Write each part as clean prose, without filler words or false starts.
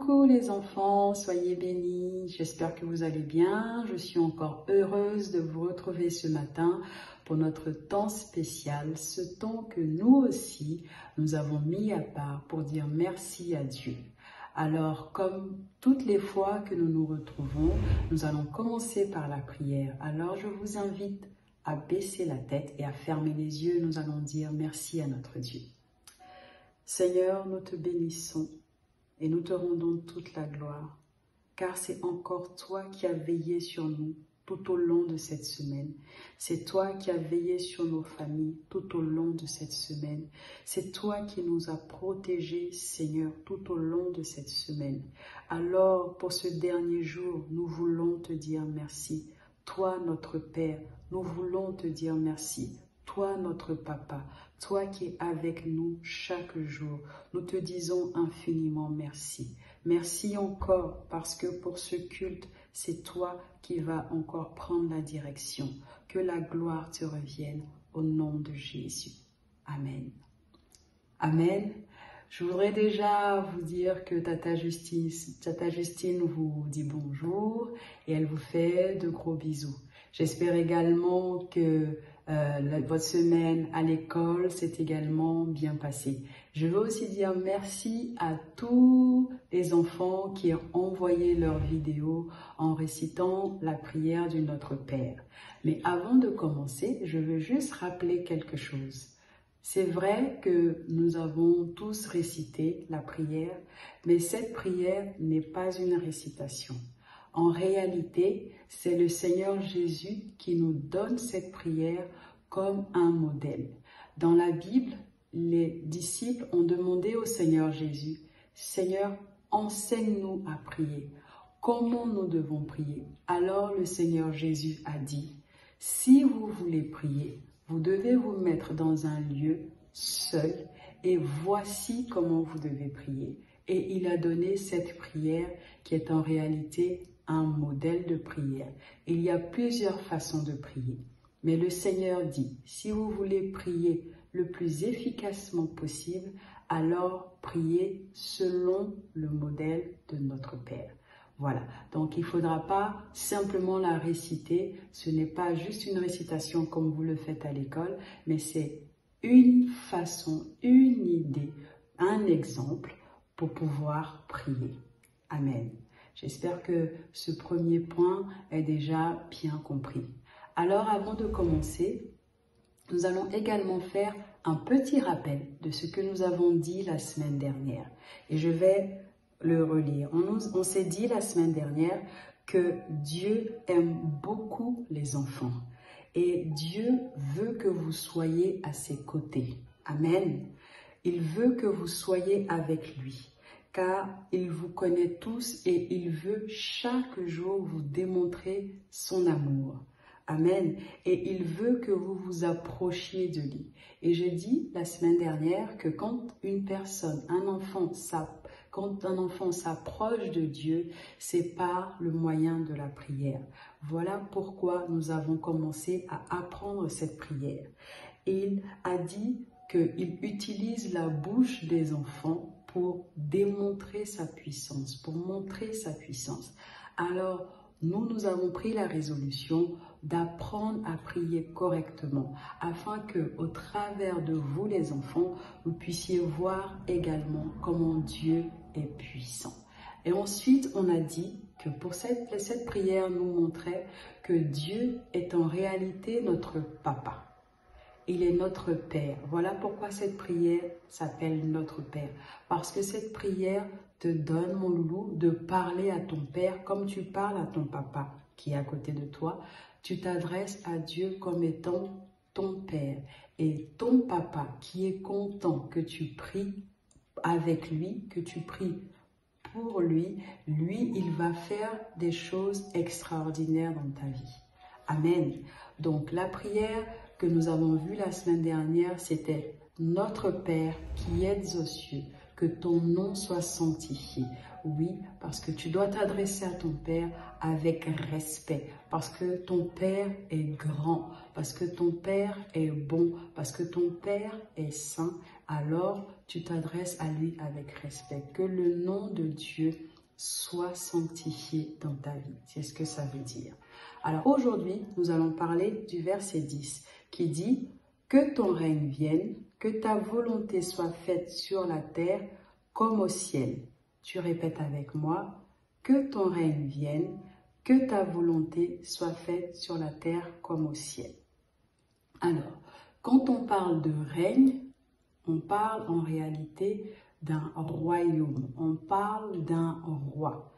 Coucou les enfants, soyez bénis, j'espère que vous allez bien. Je suis encore heureuse de vous retrouver ce matin pour notre temps spécial, ce temps que nous aussi, nous avons mis à part pour dire merci à Dieu. Alors, comme toutes les fois que nous nous retrouvons, nous allons commencer par la prière. Alors, je vous invite à baisser la tête et à fermer les yeux. Nous allons dire merci à notre Dieu. Seigneur, nous te bénissons. Et nous te rendons toute la gloire, car c'est encore toi qui as veillé sur nous tout au long de cette semaine. C'est toi qui as veillé sur nos familles tout au long de cette semaine. C'est toi qui nous as protégés, Seigneur, tout au long de cette semaine. Alors, pour ce dernier jour, nous voulons te dire merci. Toi, notre Père, nous voulons te dire merci. Toi, notre Papa, toi qui es avec nous chaque jour, nous te disons infiniment merci. Merci encore parce que pour ce culte, c'est toi qui vas encore prendre la direction. Que la gloire te revienne au nom de Jésus. Amen. Amen. Je voudrais déjà vous dire que Tata Justine vous dit bonjour et elle vous fait de gros bisous. J'espère également que votre semaine à l'école s'est également bien passée. Je veux aussi dire merci à tous les enfants qui ont envoyé leurs vidéos en récitant la prière du Notre Père. Mais avant de commencer, je veux juste rappeler quelque chose. C'est vrai que nous avons tous récité la prière, mais cette prière n'est pas une récitation. En réalité, c'est le Seigneur Jésus qui nous donne cette prière comme un modèle. Dans la Bible, les disciples ont demandé au Seigneur Jésus, « Seigneur, enseigne-nous à prier. Comment nous devons prier ?» Alors le Seigneur Jésus a dit, « Si vous voulez prier, vous devez vous mettre dans un lieu seul et voici comment vous devez prier. » Et il a donné cette prière qui est en réalité un modèle de prière. Il y a plusieurs façons de prier. Mais le Seigneur dit, si vous voulez prier le plus efficacement possible, alors priez selon le modèle de notre Père. Voilà, donc il ne faudra pas simplement la réciter, ce n'est pas juste une récitation comme vous le faites à l'école, mais c'est une façon, une idée, un exemple pour pouvoir prier. Amen. J'espère que ce premier point est déjà bien compris. Alors, avant de commencer, nous allons également faire un petit rappel de ce que nous avons dit la semaine dernière. Et je vais le relire. On s'est dit la semaine dernière que Dieu aime beaucoup les enfants. Et Dieu veut que vous soyez à ses côtés. Amen. Il veut que vous soyez avec lui. Car il vous connaît tous et il veut chaque jour vous démontrer son amour. Amen. Et il veut que vous vous approchiez de lui. Et j'ai dit la semaine dernière que quand une personne, quand un enfant s'approche de Dieu, c'est par le moyen de la prière. Voilà pourquoi nous avons commencé à apprendre cette prière. Il a dit qu'il utilise la bouche des enfants pour démontrer sa puissance, pour montrer sa puissance. Alors, nous avons pris la résolution d'apprendre à prier correctement, afin que, au travers de vous les enfants, vous puissiez voir également comment Dieu est puissant. Et ensuite, on a dit que pour cette prière nous montrait que Dieu est en réalité notre Papa. Il est notre Père. Voilà pourquoi cette prière s'appelle notre Père. Parce que cette prière te donne, mon loulou, de parler à ton Père comme tu parles à ton papa qui est à côté de toi. Tu t'adresses à Dieu comme étant ton Père. Et ton papa qui est content que tu pries avec lui, que tu pries pour lui, il va faire des choses extraordinaires dans ta vie. Amen. Donc la prière que nous avons vue la semaine dernière, c'était « Notre Père qui êtes aux cieux, que ton nom soit sanctifié ». Oui, parce que tu dois t'adresser à ton Père avec respect, parce que ton Père est grand, parce que ton Père est bon, parce que ton Père est saint. Alors, tu t'adresses à lui avec respect. Que le nom de Dieu soit sanctifié dans ta vie. C'est ce que ça veut dire. Alors aujourd'hui, nous allons parler du verset 10 qui dit « Que ton règne vienne, que ta volonté soit faite sur la terre comme au ciel. » Tu répètes avec moi « Que ton règne vienne, que ta volonté soit faite sur la terre comme au ciel. » Alors, quand on parle de règne, on parle en réalité d'un royaume, on parle d'un roi.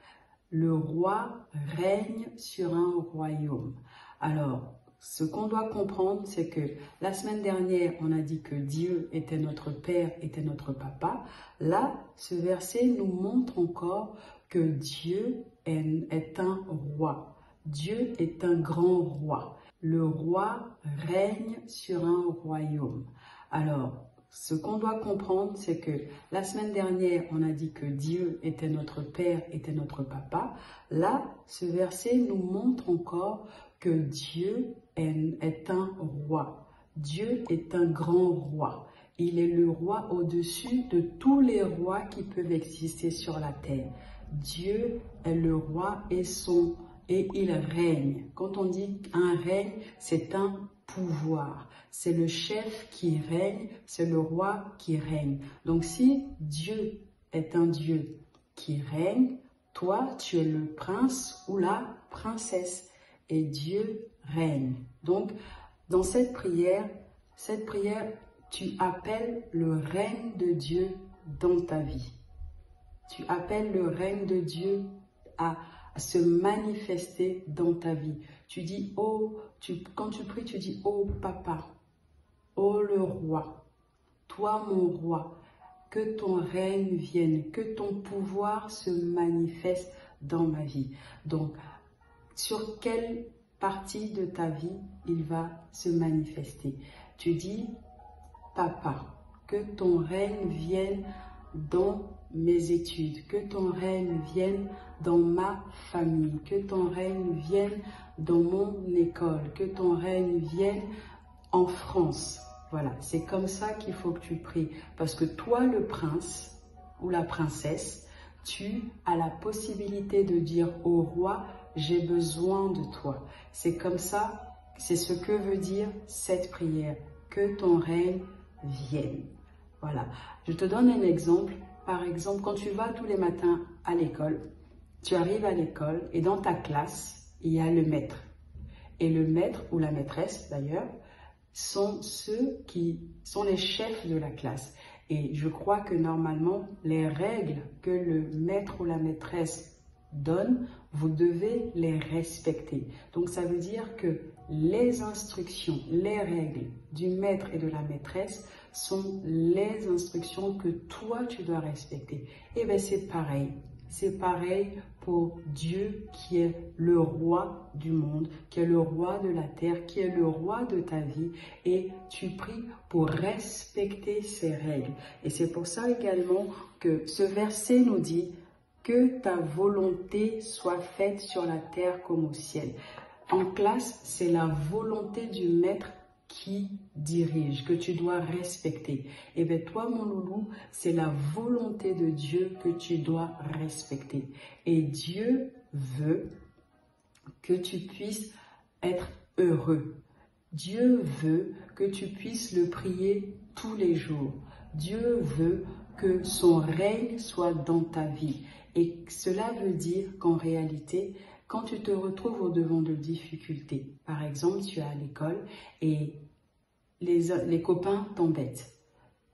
Le roi règne sur un royaume. Alors, ce qu'on doit comprendre, c'est que la semaine dernière, on a dit que Dieu était notre Père, était notre Papa. Là, ce verset nous montre encore que Dieu est un roi. Dieu est un grand roi. Le roi règne sur un royaume. Alors, ce qu'on doit comprendre, c'est que la semaine dernière, on a dit que Dieu était notre Père, était notre Papa. Là, ce verset nous montre encore que Dieu est un roi. Dieu est un grand roi. Il est le roi au-dessus de tous les rois qui peuvent exister sur la terre. Dieu est le roi et il règne. Quand on dit un règne, c'est un pouvoir. C'est le chef qui règne, c'est le roi qui règne. Donc si Dieu est un Dieu qui règne, toi tu es le prince ou la princesse et Dieu règne. Donc dans cette prière, tu appelles le règne de Dieu dans ta vie. Tu appelles le règne de Dieu à se manifester dans ta vie. Tu dis, quand tu pries, tu dis, oh papa, oh le roi, toi mon roi, que ton règne vienne, que ton pouvoir se manifeste dans ma vie. Donc, sur quelle partie de ta vie il va se manifester? Tu dis, papa, que ton règne vienne dans mes études, que ton règne vienne dans ma famille, que ton règne vienne dans mon école, que ton règne vienne en France. Voilà, c'est comme ça qu'il faut que tu pries. Parce que toi, le prince ou la princesse, tu as la possibilité de dire au roi, j'ai besoin de toi. C'est comme ça, c'est ce que veut dire cette prière, que ton règne vienne. Voilà, je te donne un exemple. Par exemple, quand tu vas tous les matins à l'école, tu arrives à l'école et dans ta classe, il y a le maître. Et le maître ou la maîtresse d'ailleurs, sont ceux qui sont les chefs de la classe. Et je crois que normalement, les règles que le maître ou la maîtresse donne, vous devez les respecter. Donc ça veut dire que les instructions, les règles du maître et de la maîtresse sont les instructions que toi tu dois respecter. Et bien c'est pareil. C'est pareil pour Dieu qui est le roi du monde, qui est le roi de la terre, qui est le roi de ta vie. Et tu pries pour respecter ses règles. Et c'est pour ça également que ce verset nous dit que ta volonté soit faite sur la terre comme au ciel. En classe, c'est la volonté du maître qui dirige, que tu dois respecter. Et bien toi, mon loulou, c'est la volonté de Dieu que tu dois respecter. Et Dieu veut que tu puisses être heureux. Dieu veut que tu puisses le prier tous les jours. Dieu veut que son règne soit dans ta vie. Et cela veut dire qu'en réalité, quand tu te retrouves au-devant de difficultés, par exemple, tu es à l'école et les copains t'embêtent.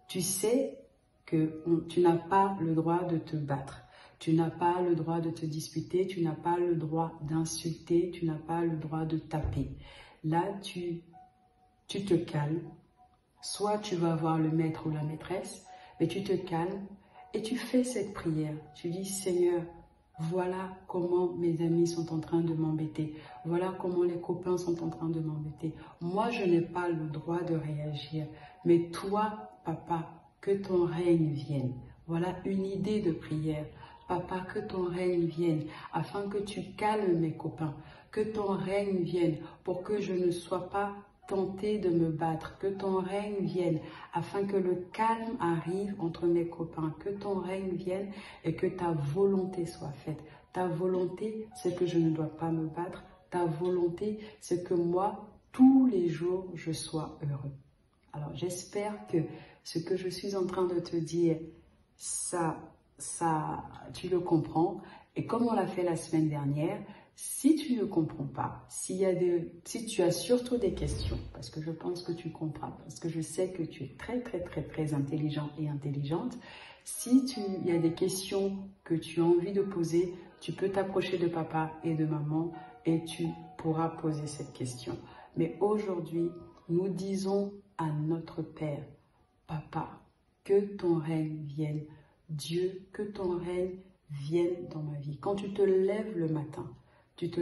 Tu sais que tu n'as pas le droit de te battre. Tu n'as pas le droit de te disputer, tu n'as pas le droit d'insulter, tu n'as pas le droit de taper. Là, tu te calmes. Soit tu vas voir le maître ou la maîtresse, mais tu te calmes et tu fais cette prière. Tu dis, Seigneur, voilà comment mes amis sont en train de m'embêter. Voilà comment les copains sont en train de m'embêter. Moi, je n'ai pas le droit de réagir. Mais toi, papa, que ton règne vienne. Voilà une idée de prière. Papa, que ton règne vienne, afin que tu calmes mes copains. Que ton règne vienne pour que je ne sois pas tenter de me battre, que ton règne vienne, afin que le calme arrive entre mes copains, que ton règne vienne et que ta volonté soit faite. Ta volonté, c'est que je ne dois pas me battre. Ta volonté, c'est que moi, tous les jours, je sois heureux. Alors, j'espère que ce que je suis en train de te dire, tu le comprends. Et comme on l'a fait la semaine dernière, si tu ne comprends pas, si tu as surtout des questions, parce que je pense que tu comprends, parce que je sais que tu es très intelligent et intelligente, si il y a des questions que tu as envie de poser, tu peux t'approcher de papa et de maman et tu pourras poser cette question. Mais aujourd'hui, nous disons à notre Père, Papa, que ton règne vienne. Dieu, que ton règne vienne dans ma vie. Quand tu te lèves le matin, tu te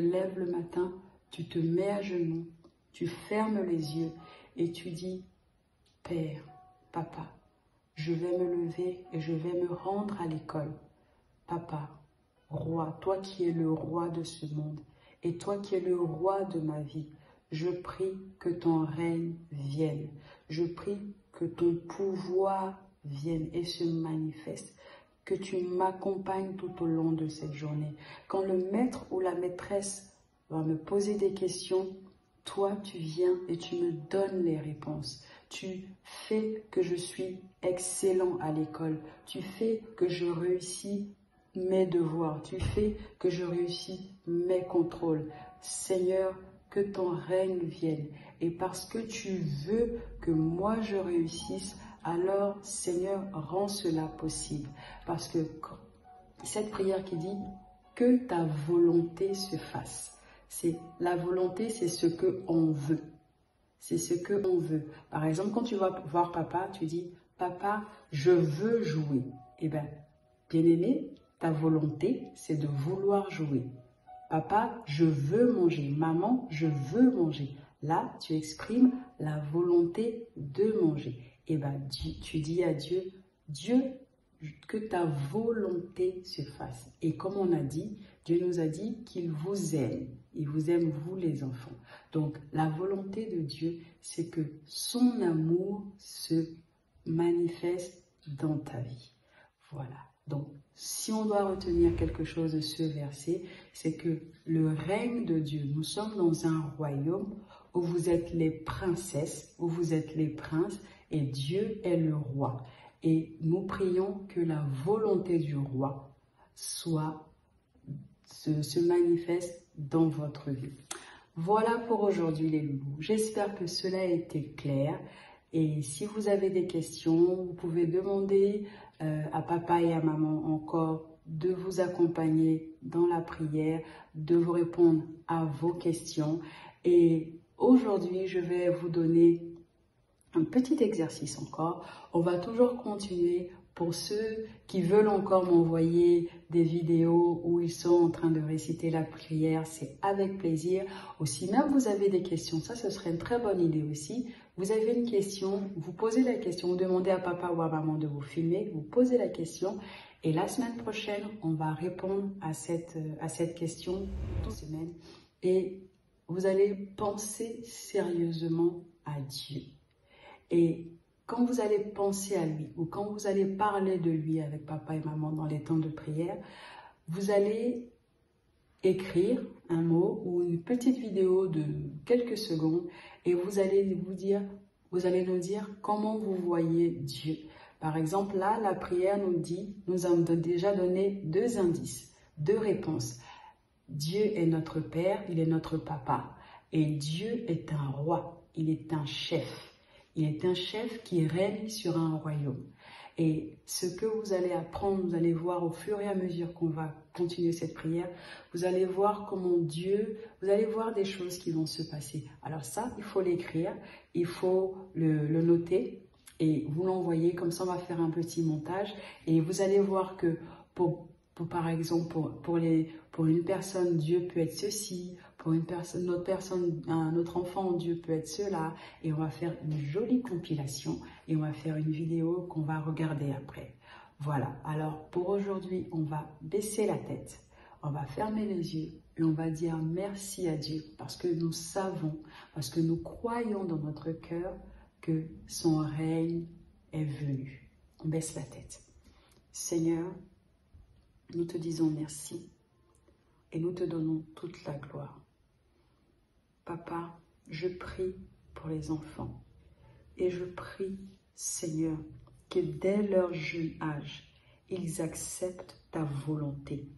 mets à genoux, tu fermes les yeux et tu dis, Père, Papa, je vais me lever et je vais me rendre à l'école. Papa, Roi, toi qui es le roi de ce monde et toi qui es le roi de ma vie, je prie que ton règne vienne. Je prie que ton pouvoir vienne et se manifeste. Que tu m'accompagnes tout au long de cette journée. Quand le maître ou la maîtresse va me poser des questions, toi tu viens et tu me donnes les réponses. Tu fais que je suis excellent à l'école. Tu fais que je réussis mes devoirs. Tu fais que je réussis mes contrôles. Seigneur, que ton règne vienne. Et parce que tu veux que moi je réussisse, alors Seigneur, rends cela possible. Parce que cette prière qui dit que ta volonté se fasse. La volonté, c'est ce qu'on veut. C'est ce qu'on veut. Par exemple, quand tu vas voir papa, tu dis, papa, je veux jouer. Eh bien, bien-aimé, ta volonté, c'est de vouloir jouer. Papa, je veux manger. Maman, je veux manger. Là, tu exprimes la volonté de manger. Et bien, tu dis à Dieu, Dieu, que ta volonté se fasse. Et comme on a dit, Dieu nous a dit qu'il vous aime. Il vous aime, vous les enfants. Donc, la volonté de Dieu, c'est que son amour se manifeste dans ta vie. Voilà. Donc, si on doit retenir quelque chose de ce verset, c'est que le règne de Dieu, nous sommes dans un royaume où vous êtes les princesses, où vous êtes les princes, et Dieu est le roi. Et nous prions que la volonté du roi se manifeste dans votre vie. Voilà pour aujourd'hui les loulous. J'espère que cela a été clair. Et si vous avez des questions, vous pouvez demander à papa et à maman encore de vous accompagner dans la prière, de vous répondre à vos questions. Et aujourd'hui, je vais vous donner un petit exercice encore. On va toujours continuer. Pour ceux qui veulent encore m'envoyer des vidéos où ils sont en train de réciter la prière, c'est avec plaisir. Ou si même vous avez des questions, ça ce serait une très bonne idée aussi. Vous avez une question, vous posez la question, vous demandez à papa ou à maman de vous filmer, vous posez la question. Et la semaine prochaine, on va répondre à cette question toute semaine. Et vous allez penser sérieusement à Dieu. Et quand vous allez penser à lui ou quand vous allez parler de lui avec papa et maman dans les temps de prière, vous allez écrire un mot ou une petite vidéo de quelques secondes et vous allez nous dire comment vous voyez Dieu. Par exemple, là, la prière nous a déjà donné 2 indices, 2 réponses. Dieu est notre Père, il est notre papa. Et Dieu est un roi, il est un chef. Il est un chef qui règne sur un royaume. Et ce que vous allez apprendre, vous allez voir au fur et à mesure qu'on va continuer cette prière, vous allez voir comment vous allez voir des choses qui vont se passer. Alors ça, il faut l'écrire, il faut le noter et vous l'envoyer. Comme ça, on va faire un petit montage. Et vous allez voir que par exemple, pour une personne, Dieu peut être ceci. Pour un autre enfant, Dieu peut être cela. Et on va faire une jolie compilation et on va faire une vidéo qu'on va regarder après. Voilà. Alors, pour aujourd'hui, on va baisser la tête. On va fermer les yeux et on va dire merci à Dieu parce que nous savons, parce que nous croyons dans notre cœur que son règne est venu. On baisse la tête. Seigneur, nous te disons merci et nous te donnons toute la gloire. Papa, je prie pour les enfants et je prie, Seigneur, que dès leur jeune âge, ils acceptent ta volonté,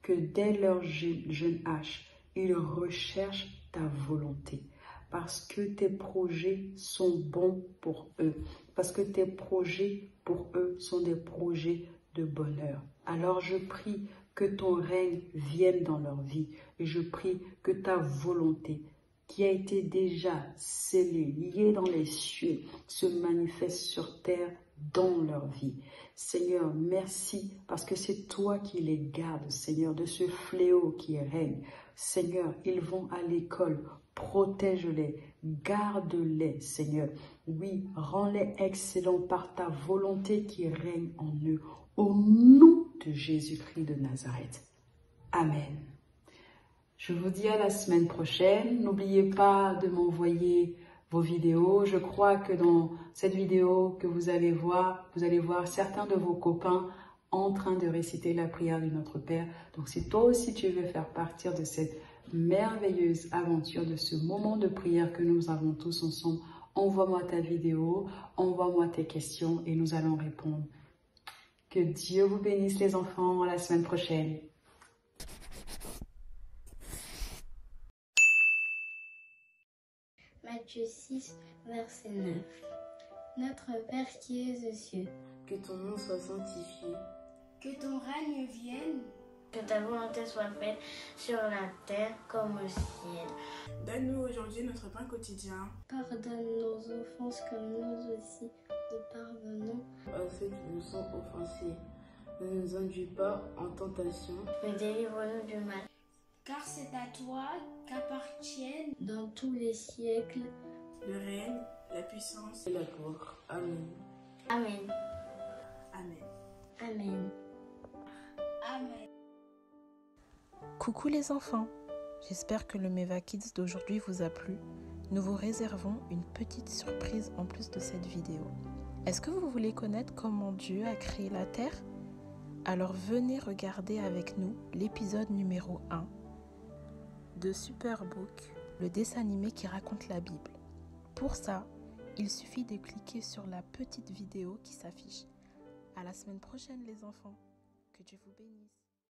que dès leur jeune âge, ils recherchent ta volonté, parce que tes projets sont bons pour eux, parce que tes projets pour eux sont des projets de bonheur. Alors je prie que ton règne vienne dans leur vie et je prie que ta volonté qui a été déjà scellée, liée dans les cieux, se manifeste sur terre dans leur vie. Seigneur, merci parce que c'est toi qui les gardes, Seigneur, de ce fléau qui règne. Seigneur, ils vont à l'école, protège-les, garde-les, Seigneur. Oui, rends-les excellents par ta volonté qui règne en eux. Au nom de Jésus-Christ de Nazareth. Amen. Je vous dis à la semaine prochaine. N'oubliez pas de m'envoyer vos vidéos. Je crois que dans cette vidéo que vous allez voir certains de vos copains en train de réciter la prière de notre Père. Donc si toi aussi tu veux faire partie de cette merveilleuse aventure, de ce moment de prière que nous avons tous ensemble, envoie-moi ta vidéo, envoie-moi tes questions et nous allons répondre. Que Dieu vous bénisse les enfants. À la semaine prochaine. Matthieu 6, verset 9. Notre Père qui es aux cieux, que ton nom soit sanctifié, que ton règne vienne, que ta volonté soit faite sur la terre comme au ciel. Donne-nous aujourd'hui notre pain quotidien. Pardonne nos offenses comme nous aussi nous pardonnons à ceux qui nous sont offensés. Ne nous induis pas en tentation, mais délivre-nous du mal. Car c'est à toi qu'appartiennent Dans tous les siècles. le règne, la puissance et la gloire. Amen. Amen. Amen. Amen. Amen. Coucou les enfants, j'espère que le Meva Kids d'aujourd'hui vous a plu. Nous vous réservons une petite surprise en plus de cette vidéo. Est-ce que vous voulez connaître comment Dieu a créé la terre? Alors venez regarder avec nous l'épisode numéro 1 de Superbook, le dessin animé qui raconte la Bible. Pour ça, il suffit de cliquer sur la petite vidéo qui s'affiche. À la semaine prochaine les enfants, que Dieu vous bénisse.